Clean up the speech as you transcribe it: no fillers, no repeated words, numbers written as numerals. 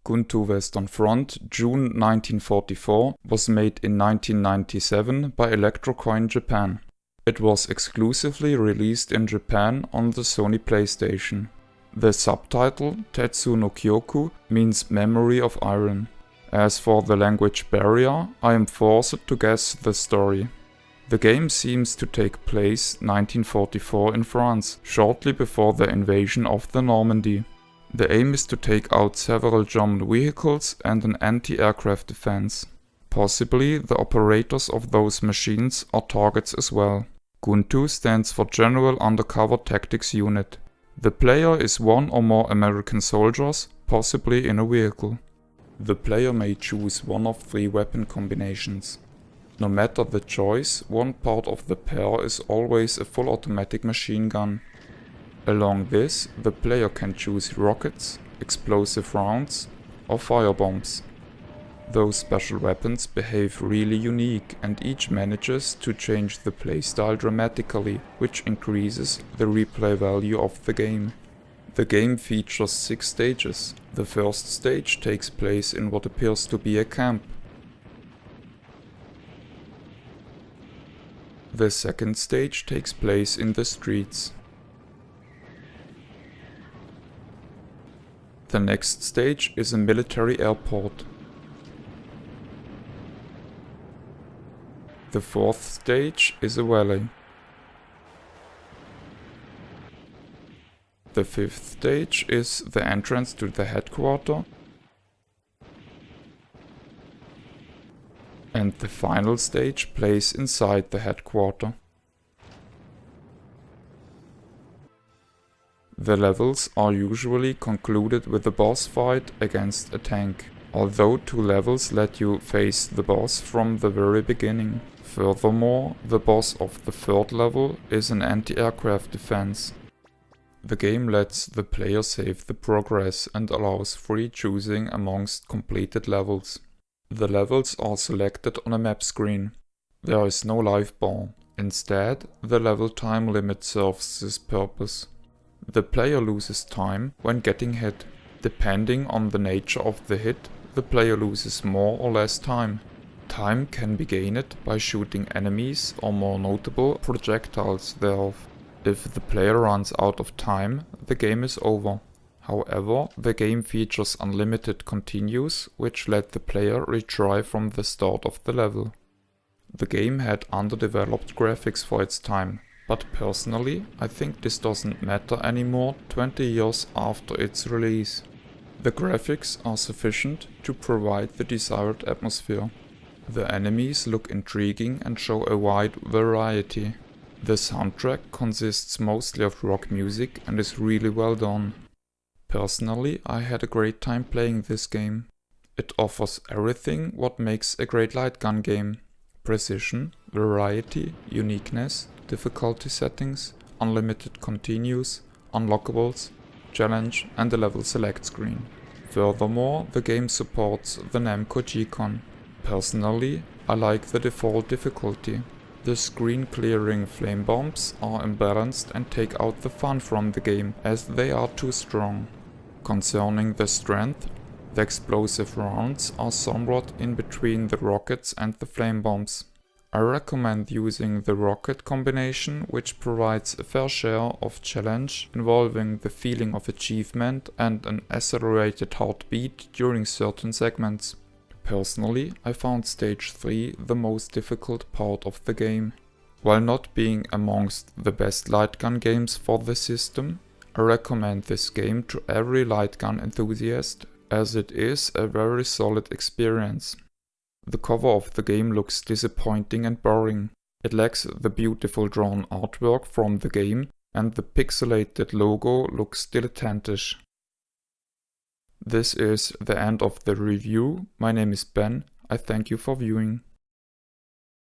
Guntu Western Front June 1944 was made in 1997 by Electrocoin Japan. It was exclusively released in Japan on the Sony PlayStation. The subtitle, Tetsuno Kyoku, means Memory of Iron. As for the language barrier, I am forced to guess the story. The game seems to take place 1944 in France, shortly before the invasion of the Normandy. The aim is to take out several German vehicles and an anti-aircraft defense. Possibly the operators of those machines are targets as well. Guntu stands for General Undercover Tactics Unit. The player is one or more American soldiers, possibly in a vehicle. The player may choose one of 3 weapon combinations. No matter the choice, one part of the pair is always a full automatic machine gun. Along this, the player can choose rockets, explosive rounds, or firebombs. Those special weapons behave really unique and each manages to change the playstyle dramatically, which increases the replay value of the game. The game features 6 stages. The first stage takes place in what appears to be a camp. The second stage takes place in the streets. The next stage is a military airport. The fourth stage is a valley. The fifth stage is the entrance to the headquarters. And the final stage plays inside the headquarters. The levels are usually concluded with a boss fight against a tank, although 2 levels let you face the boss from the very beginning. Furthermore, the boss of the 3rd level is an anti-aircraft defense. The game lets the player save the progress and allows free choosing amongst completed levels. The levels are selected on a map screen. There is no life bar. Instead, the level time limit serves this purpose. The player loses time when getting hit. Depending on the nature of the hit, the player loses more or less time. Time can be gained by shooting enemies or more notable projectiles thereof. If the player runs out of time, the game is over. However, the game features unlimited continues, which let the player retry from the start of the level. The game had underdeveloped graphics for its time, but personally, I think this doesn't matter anymore 20 years after its release. The graphics are sufficient to provide the desired atmosphere. The enemies look intriguing and show a wide variety. The soundtrack consists mostly of rock music and is really well done. Personally, I had a great time playing this game. It offers everything what makes a great light gun game: precision, variety, uniqueness, difficulty settings, unlimited continues, unlockables, challenge and a level select screen. Furthermore, the game supports the Namco G-Con. Personally, I like the default difficulty. The screen clearing flame bombs are imbalanced and take out the fun from the game as they are too strong. Concerning the strength, the explosive rounds are somewhat in between the rockets and the flame bombs. I recommend using the rocket combination, which provides a fair share of challenge involving the feeling of achievement and an accelerated heartbeat during certain segments. Personally, I found stage 3 the most difficult part of the game. While not being amongst the best light gun games for the system, I recommend this game to every light gun enthusiast, as it is a very solid experience. The cover of the game looks disappointing and boring. It lacks the beautiful drawn artwork from the game, and the pixelated logo looks dilettantish. This is the end of the review. My name is Ben. I thank you for viewing.